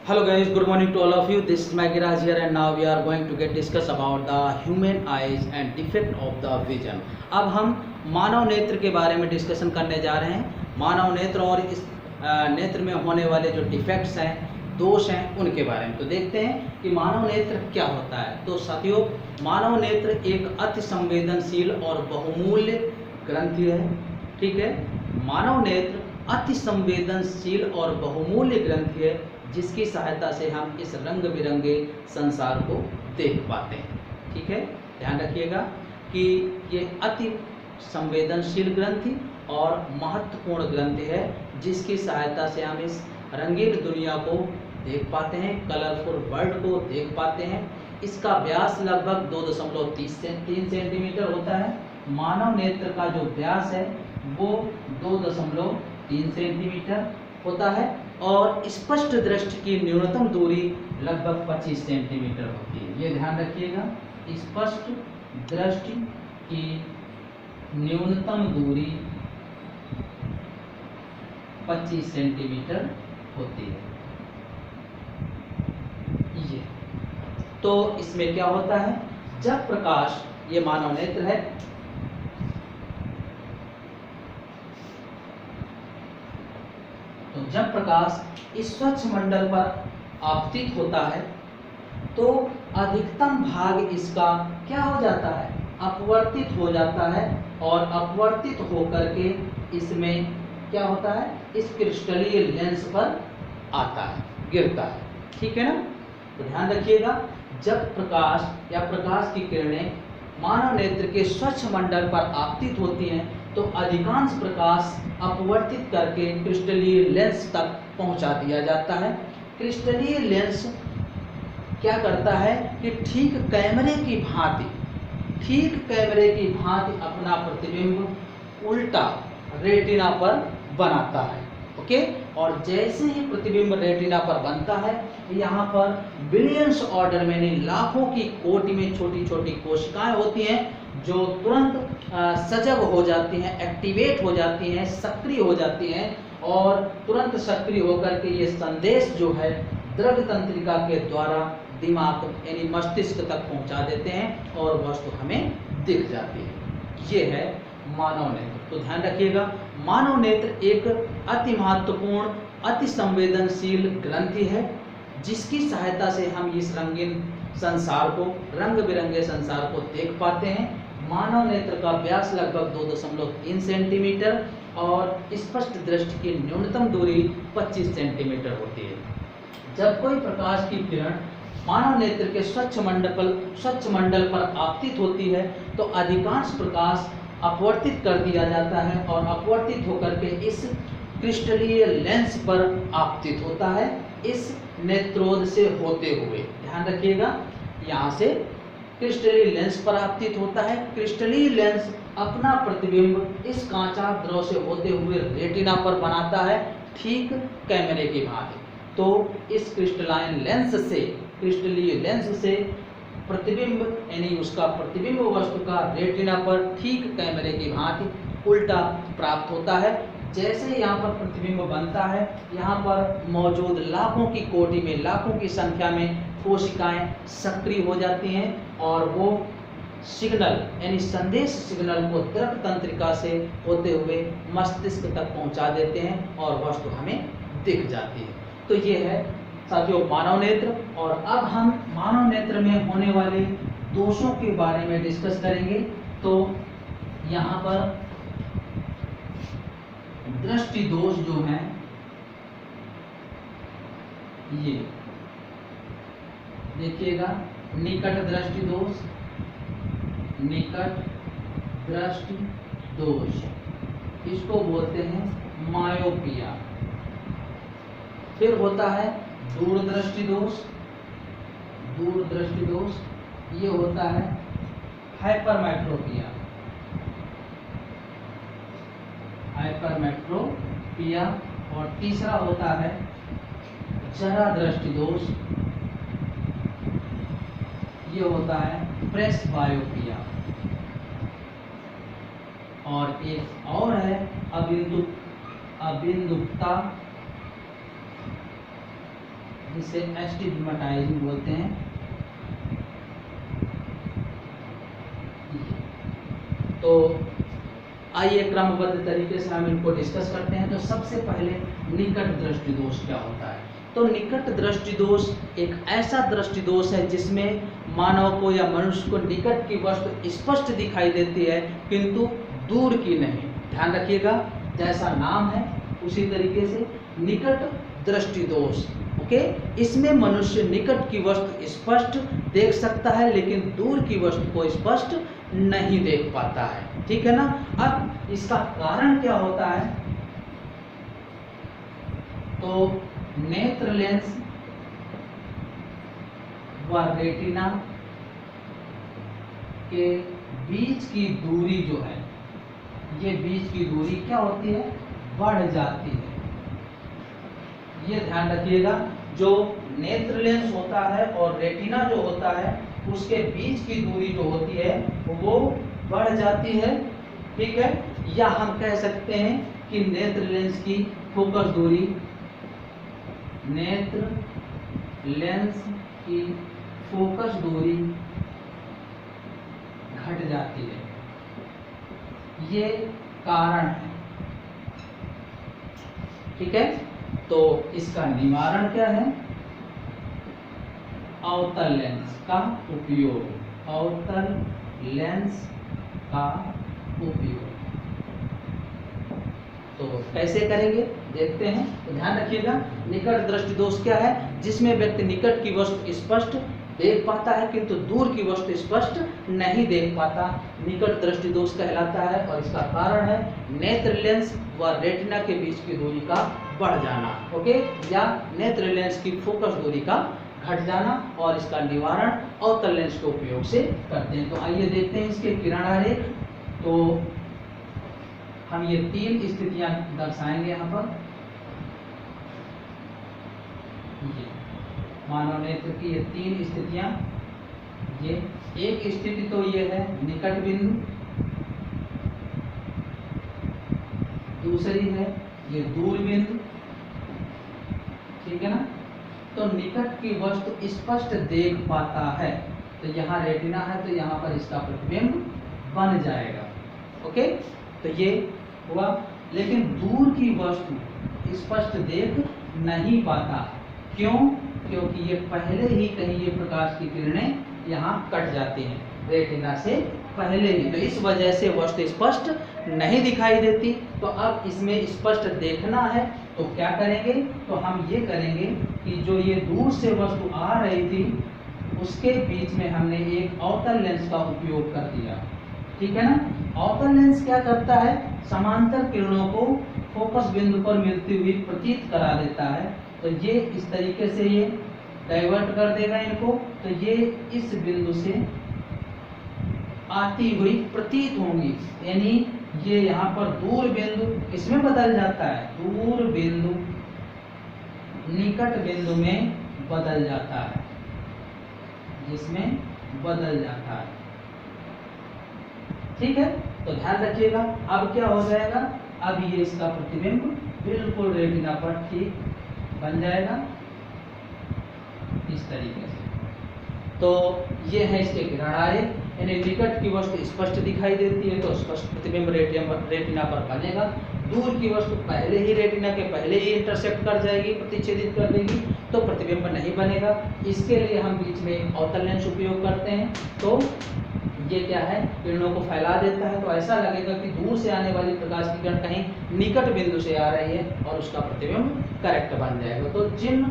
Hello guys, good morning to all of you. This is Maggie Raj here and now we are going to get discuss about the human eyes and defect of the vision. अब हम मानव नेत्र के बारे में discussion करने जा रहे हैं। मानव नेत्र और इस नेत्र में होने वाले जो डिफेक्ट्स हैं, दोष हैं, उनके बारे में। तो देखते हैं कि मानव नेत्र क्या होता है। तो साथियों, मानव नेत्र एक अति संवेदनशील और बहुमूल्य ग्रंथि है। ठीक है, मानव नेत्र अति संवेदनशील और बहुमूल्य ग्रंथि है जिसकी सहायता से हम इस रंग बिरंगे संसार को देख पाते हैं। ठीक है, ध्यान रखिएगा कि ये अति संवेदनशील ग्रंथि और महत्वपूर्ण ग्रंथि है जिसकी सहायता से हम इस रंगीन दुनिया को देख पाते हैं, कलरफुल वर्ल्ड को देख पाते हैं। इसका व्यास लगभग 2.3 सेंटीमीटर होता है। मानव नेत्र का जो व्यास है वो 2.3 सेंटीमीटर होता है और स्पष्ट दृष्टि की न्यूनतम दूरी लगभग 25 सेंटीमीटर होती है। ये ध्यान रखिएगा, स्पष्ट दृष्टि की न्यूनतम दूरी 25 सेंटीमीटर होती है। ये तो इसमें क्या होता है, जब प्रकाश, ये मानव नेत्र है, तो जब प्रकाश इस स्वच्छ मंडल पर आपतित होता है तो अधिकतम भाग इसका क्या हो जाता है, अपवर्तित हो जाता है और अपवर्तित होकर के इसमें क्या होता है, इस क्रिस्टलीय लेंस पर आता है, गिरता है। ठीक है ना। तो ध्यान रखिएगा, जब प्रकाश या प्रकाश की किरणें मानव नेत्र के स्वच्छ मंडल पर आपतित होती हैं तो अधिकांश प्रकाश अपवर्तित करके क्रिस्टलीय लेंस तक पहुंचा दिया जाता है। क्रिस्टलीय लेंस क्या करता है कि ठीक कैमरे की भांति अपना प्रतिबिंब उल्टा रेटिना पर बनाता है। ओके, और जैसे ही प्रतिबिंब रेटिना पर बनता है, यहाँ पर बिलियंस ऑर्डर में नहीं, लाखों की कोटि में छोटी छोटी कोशिकाएं होती हैं जो तुरंत सजग हो जाती हैं, एक्टिवेट हो जाती हैं, सक्रिय हो जाती हैं और तुरंत सक्रिय होकर के ये संदेश जो है द्रव्य तंत्रिका के द्वारा दिमाग यानी मस्तिष्क तक पहुंचा देते हैं और वस्तु हमें दिख जाती है। ये है मानव नेत्र। तो ध्यान रखिएगा, मानव नेत्र एक अति महत्वपूर्ण, अति संवेदनशील ग्रंथि है जिसकी सहायता से हम इस रंगीन संसार को, रंग बिरंगे संसार को देख पाते हैं। मानव नेत्र का व्यास लगभग 2.3 सेंटीमीटर और स्पष्ट दृष्टि की न्यूनतम दूरी 25 सेंटीमीटर होती है। जब कोई प्रकाश की किरण मानव नेत्र के स्वच्छ मंडल पर आपतित होती है तो अधिकांश प्रकाश अपवर्तित कर दिया जाता है और अपवर्तित होकर के इस क्रिस्टलीय लेंस पर आपतित होता है, इस नेत्रोद से होते हुए। ध्यान रखिएगा, यहाँ से क्रिस्टलीय लेंस पर आपतित होता है। क्रिस्टलीय लेंस अपना प्रतिबिंब इस कांचा द्रव से होते हुए रेटिना पर बनाता है, ठीक कैमरे की भांति। तो इस क्रिस्टलीय लेंस से प्रतिबिंब यानी उसका प्रतिबिंब वस्तु का रेटिना पर ठीक कैमरे की भांति उल्टा प्राप्त होता है। जैसे यहाँ पर प्रतिबिंब बनता है, यहाँ पर मौजूद लाखों की कोटि में, लाखों की संख्या में कोशिकाएं सक्रिय हो जाती हैं और वो सिग्नल यानी संदेश सिग्नल को द्रव्य तंत्रिका से होते हुए मस्तिष्क तक पहुंचा देते हैं और वस्तु हमें दिख जाती है। तो ये है साथियों मानव नेत्र। और अब हम मानव नेत्र में होने वाले दोषों के बारे में डिस्कस करेंगे। तो यहाँ पर दृष्टि दोष जो हैं, ये देखिएगा, निकट दृष्टि दोष, निकट दृष्टि दोष, इसको बोलते हैं मायोपिया। फिर होता है दूरदृष्टि दोष, दूरदृष्टि दोष, ये होता है हाइपरमेट्रोपिया, हाइपरमेट्रोपिया। और तीसरा होता है जरा दृष्टि दोष, ये होता है प्रेसबायोपिया। और एक और है अबिंदुकता इसे एस्टिग्मेटाइजिंग बोलते हैं। तो आइए क्रमबद्ध तरीके से हम इनको डिस्कस करते हैं। तो सबसे पहले निकट दृष्टि दोष क्या होता है? तो निकट दृष्टि दोष एक ऐसा दृष्टि दोष है जिसमें मानव को या मनुष्य को निकट की वस्तु स्पष्ट दिखाई देती है किंतु दूर की नहीं। ध्यान रखिएगा, जैसा नाम है उसी तरीके से निकट दृष्टि दोष। ओके, इसमें मनुष्य निकट की वस्तु स्पष्ट देख सकता है लेकिन दूर की वस्तु को स्पष्ट नहीं देख पाता है। ठीक है ना। अब इसका कारण क्या होता है? तो नेत्र लेंस व रेटिना के बीच की दूरी जो है, ये बीच की दूरी क्या होती है? बढ़ जाती है। ये ध्यान रखिएगा, जो नेत्र लेंस होता है और रेटिना जो होता है उसके बीच की दूरी जो होती है वो बढ़ जाती है। ठीक है, या हम कह सकते हैं कि नेत्र लेंस की फोकस दूरी, नेत्र लेंस की फोकस दूरी घट जाती है। ये कारण है। ठीक है, तो इसका निवारण क्या है? अवतल लेंस का उपयोग। अवतल लेंस का उपयोग तो कैसे करेंगे देखते हैं। तो ध्यान रखिएगा, निकट दृष्टि दोष क्या है? जिसमें व्यक्ति निकट की वस्तु स्पष्ट देख पाता है किंतु दूर की वस्तु स्पष्ट नहीं देख पाता, निकट दृष्टि दोष कहलाता है। और इसका कारण है नेत्र लेंस व रेटिना के बीच की दूरी का बढ़ जाना। ओके, या नेत्र लेंस की फोकस दूरी का घट जाना। और इसका निवारण अवतल लेंस के उपयोग से करते हैं। तो आइए देखते हैं इसके किरण आरेख। तो हम ये 3 स्थितियां दर्शाएंगे यहाँ पर। मानव नेत्र की ये 3 स्थितियां। ये एक स्थिति तो ये है निकट बिंदु, दूसरी है ये दूर बिंदु। ठीक है ना। तो निकट की वस्तु स्पष्ट देख पाता है, तो यहाँ रेटिना है तो यहाँ पर इसका प्रतिबिंब बन जाएगा। ओके, तो ये हुआ। लेकिन दूर की वस्तु स्पष्ट देख नहीं पाता। क्यों? क्योंकि ये पहले ही कहीं ये प्रकाश की किरणें यहाँ कट जाती हैं रेटिना से पहले ही, तो इस वजह से वस्तु स्पष्ट नहीं दिखाई देती। तो अब इसमें स्पष्ट देखना है तो क्या करेंगे? तो हम ये करेंगे कि जो ये दूर से वस्तु आ रही थी उसके बीच में हमने एक अवतल लेंस का उपयोग कर दिया। ठीक है ना। अवतल लेंस क्या करता है? समांतर किरणों को फोकस बिंदु पर मिलती हुई प्रतीत करा देता है। तो ये इस तरीके से ये डाइवर्ट कर देगा इनको, तो ये इस बिंदु से आती हुई प्रतीत होंगी, यानी ये यहाँ पर दूर बिंदु इसमें बदल जाता है, दूर बिंदु निकट बिंदु में बदल जाता है, जिसमें बदल जाता है। ठीक है, तो ध्यान रखिएगा। अब क्या हो जाएगा? अब ये इसका प्रतिबिंब बिल्कुल रेटिना पर ठीक बन जाएगा इस तरीके से। तो ये है इसके किरण आरेख, यानी निकट की वस्तु स्पष्ट दिखाई देती है तो स्पष्ट प्रतिबिंब रेटिना पर बनेगा। दूर की वस्तु पहले ही रेटिना के पहले ही इंटरसेक्ट कर जाएगी, प्रतिच्छेदित कर देगी, तो प्रतिबिंब नहीं बनेगा। इसके लिए हम बीच में एक अवतल लेंस उपयोग करते हैं। तो ये क्या है? किरणों को फैला देता है, तो ऐसा लगेगा कि दूर से आने वाली प्रकाश की किरण कहीं निकट बिंदु से आ रही है और उसका प्रतिबिंब करेक्ट बन जाएगा। तो जिन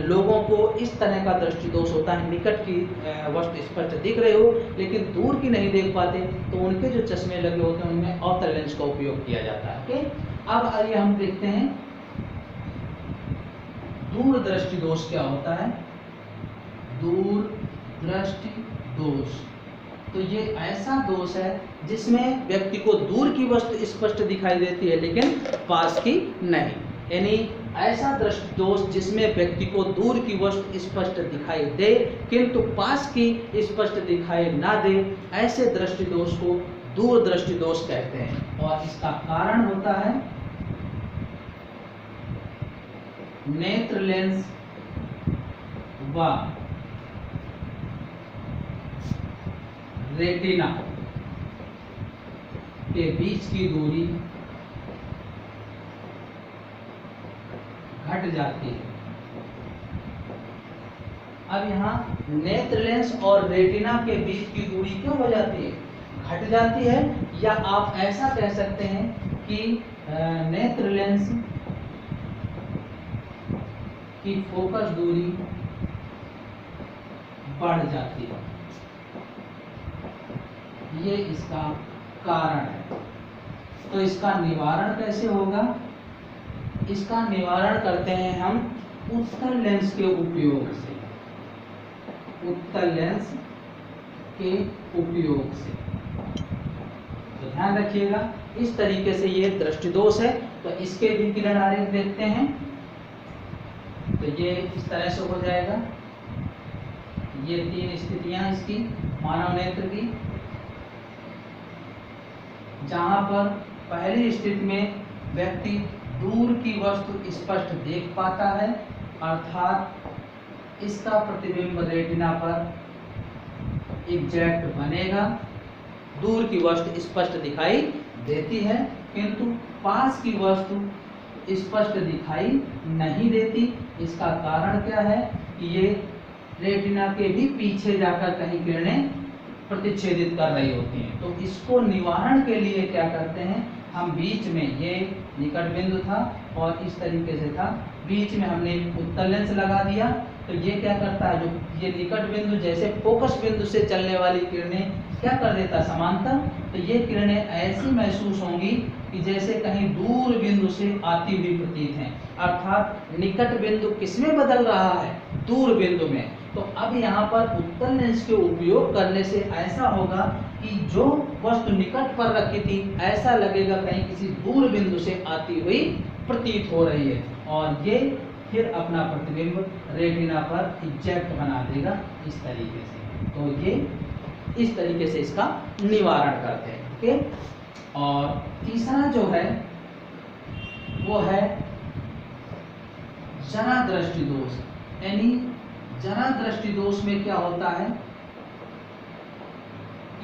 लोगों को इस तरह का दृष्टि दोष होता है, निकट की वस्तु स्पष्ट दिख रहे हो लेकिन दूर की नहीं देख पाते, तो उनके जो चश्मे लगे होते हैं उनमें अवतल लेंस का उपयोग किया जाता है। ओके, अब आइए हम देखते हैं दूर दृष्टि दोष क्या होता है। दूर दृष्टि दोष तो ये ऐसा दोष है जिसमें व्यक्ति को दूर की वस्तु स्पष्ट दिखाई देती है लेकिन पास की नहीं, यानी ऐसा दृष्टि दोष जिसमें व्यक्ति को दूर की वस्तु स्पष्ट दिखाई दे किंतु पास की स्पष्ट दिखाई ना दे, ऐसे दृष्टि दोष को दूर दृष्टि दोष कहते हैं। और इसका कारण होता है नेत्र लेंस व रेटिना के बीच की दूरी घट जाती है। अब यहाँ नेत्र लेंस और रेटिना के बीच की दूरी क्यों हो जाती है, घट जाती है, या आप ऐसा कह सकते हैं कि नेत्र लेंस की फोकस दूरी बढ़ जाती है। ये इसका कारण है। तो इसका निवारण कैसे होगा? इसका निवारण करते हैं हम उत्तल लेंस के उपयोग से, उत्तल लेंस के उपयोग से। तो ध्यान रखिएगा, इस तरीके से ये दृष्टि दोष है। तो इसके भी किरण आरेख देखते हैं। तो ये इस तरह से हो जाएगा। ये 3 स्थितियां इसकी मानव नेत्र की, जहां पर पहली स्थिति में व्यक्ति दूर की वस्तु स्पष्ट देख पाता है, अर्थात इसका प्रतिबिंब रेटिना पर एग्जैक्ट बनेगा, दूर की वस्तु स्पष्ट दिखाई देती है, किंतु पास की वस्तु स्पष्ट दिखाई नहीं देती। इसका कारण क्या है कि ये रेटिना के भी पीछे जाकर कहीं किरणें प्रतिच्छेदित कर रही होती हैं। तो इसको निवारण के लिए क्या करते हैं हम, बीच में ये निकट बिंदु था और इस तरीके से था, बीच में हमने उत्तल लेंस लगा दिया। तो ये क्या करता है, जो ये निकट बिंदु जैसे फोकस बिंदु से चलने वाली किरणें क्या कर देता है, समांतर। तो ये किरणें ऐसी महसूस होंगी कि जैसे कहीं दूर बिंदु से आती हुई प्रतीत हैं, अर्थात निकट बिंदु किसमें बदल रहा है, दूर बिंदु में। तो अब यहाँ पर उत्तल लेंस के उपयोग करने से ऐसा होगा कि जो वस्तु निकट पर रखी थी ऐसा लगेगा कहीं किसी दूर बिंदु से आती हुई प्रतीत हो रही है, और ये फिर अपना प्रतिबिंब रेटिना पर एग्जैक्ट बना देगा इस तरीके से। तो ये इस तरीके से इसका निवारण करते हैं। ओके। और तीसरा जो है वो है जरा दृष्टि दोष। यानी जरा दृष्टि दोष में क्या होता है,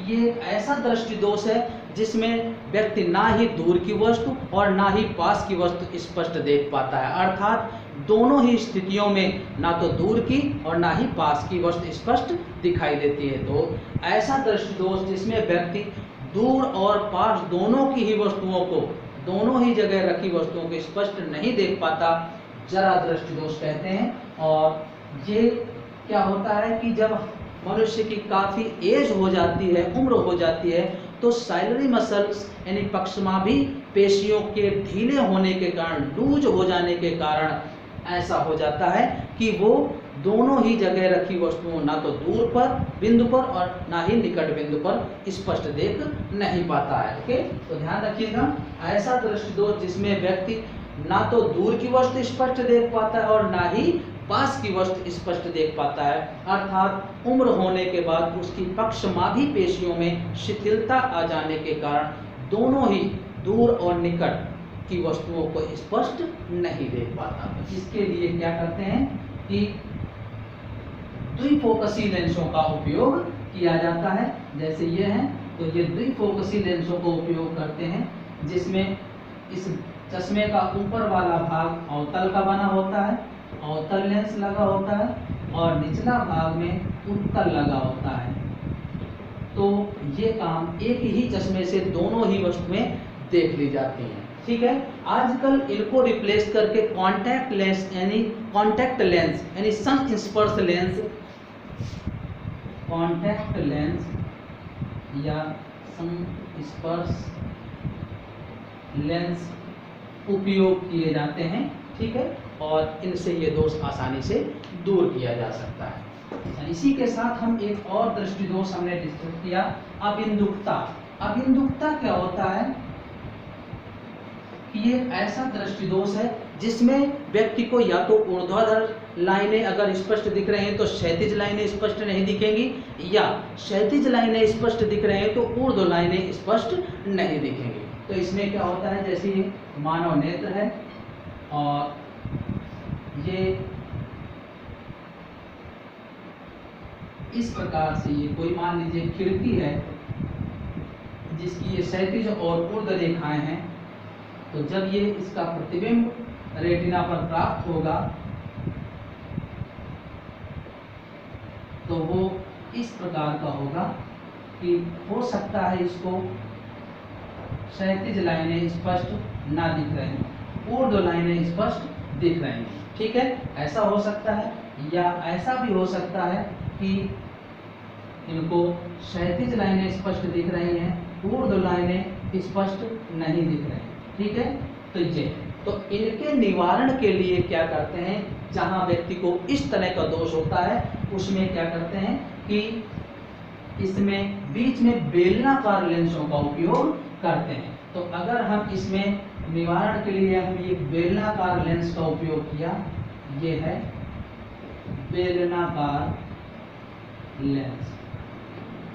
ये ऐसा दृष्टि दोष है जिसमें व्यक्ति ना ही दूर की वस्तु और ना ही पास की वस्तु स्पष्ट देख पाता है, अर्थात दोनों ही स्थितियों में ना तो दूर की और ना ही पास की वस्तु स्पष्ट दिखाई देती है। तो ऐसा दृष्टि दोष जिसमें व्यक्ति दूर और पास दोनों की ही वस्तुओं को, दोनों ही जगह रखी वस्तुओं को स्पष्ट नहीं देख पाता, जरा दृष्टि दोष कहते हैं। और ये क्या होता है कि जब मनुष्य की काफ़ी एज हो जाती है, उम्र हो जाती है, तो साइलरी मसल्स यानी पक्षमाभी पेशियों के ढीले होने के कारण, लूज हो जाने के कारण ऐसा हो जाता है कि वो दोनों ही जगह रखी वस्तुओं ना तो दूर पर बिंदु पर और ना ही निकट बिंदु पर स्पष्ट देख नहीं पाता है। ओके, तो ध्यान रखिएगा, ऐसा दृष्टि दोष जिसमें व्यक्ति ना तो दूर की वस्तु स्पष्ट देख पाता है और ना ही पास की वस्तु स्पष्ट देख पाता है, अर्थात उम्र होने के बाद उसकी पक्षमाभी पेशियों में शिथिलता आ जाने के कारण दोनों ही दूर और निकट की वस्तुओं को स्पष्ट नहीं देख पाता। इसके लिए क्या करते हैं कि द्विफोकसी लेंसों का उपयोग किया जाता है। जैसे ये है, तो ये द्विफोकसी लेंसों को उपयोग करते हैं, जिसमें इस चश्मे का ऊपर वाला भाग अवतल का बना होता है, अवतल लेंस लगा होता है, और निचला भाग में उत्तल लगा होता है। तो ये काम एक ही चश्मे से दोनों ही वस्तुएं देख ली जाती हैं। ठीक है, आजकल इनको रिप्लेस करके कॉन्टैक्ट लेंस यानी कॉन्टैक्ट लेंस यानी संस्पर्श लेंस, कॉन्टैक्ट लेंस या संस्पर्श लेंस उपयोग किए जाते हैं। ठीक है, और इनसे ये दोष आसानी से दूर किया जा सकता है। इसी के साथ हम एक और दृष्टि दोष हमने डिस्कस किया, अबिंदुकता। अबिंदुकता क्या होता है कि ये ऐसा दृष्टि दोष है जिसमें व्यक्ति को या तो ऊर्ध्वाधर लाइनें अगर स्पष्ट दिख रहे हैं तो क्षैतिज लाइनें स्पष्ट नहीं दिखेंगी, या क्षैतिज लाइनें स्पष्ट दिख रहे हैं तो ऊर्ध्व लाइनें स्पष्ट नहीं दिखेंगी। तो इसमें क्या होता है, जैसे ये मानव नेत्र है और ये इस प्रकार से ये कोई मान लीजिए खिड़की है जिसकी ये क्षैतिज और ऊर्ध्व रेखाएं हैं, तो जब ये इसका प्रतिबिंब रेटिना पर प्राप्त होगा तो वो इस प्रकार का होगा कि हो सकता है इसको क्षैतिज लाइनें स्पष्ट ना दिख रही, ऊर्ध्व लाइनें स्पष्ट दिख रही हैं। ठीक है, ऐसा हो सकता है, या ऐसा भी हो सकता है कि इनको क्षैतिज लाइनें स्पष्ट दिख रही हैं, ऊर्ध्व लाइनें स्पष्ट नहीं दिख रही। ठीक है, तो इनके निवारण के लिए क्या करते हैं, जहां व्यक्ति को इस तरह का दोष होता है उसमें क्या करते हैं कि इसमें बीच में बेलनाकार लेंसों का उपयोग करते हैं। तो अगर हम इसमें निवारण के लिए हम ये बेलनाकार लेंस का उपयोग किया, ये है बेलनाकार लेंस,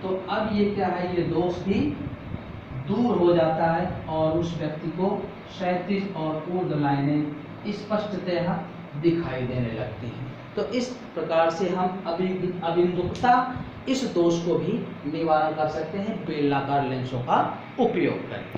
तो अब ये क्या है, ये दोष भी दूर हो जाता है और उस व्यक्ति को क्षैतिज और ऊर्ध्व लाइनें स्पष्टतः दिखाई देने लगती हैं। तो इस प्रकार से हम अबिंदुकता इस दोष को भी निवारण कर सकते हैं बेलनाकार लेंसों का उपयोग करके।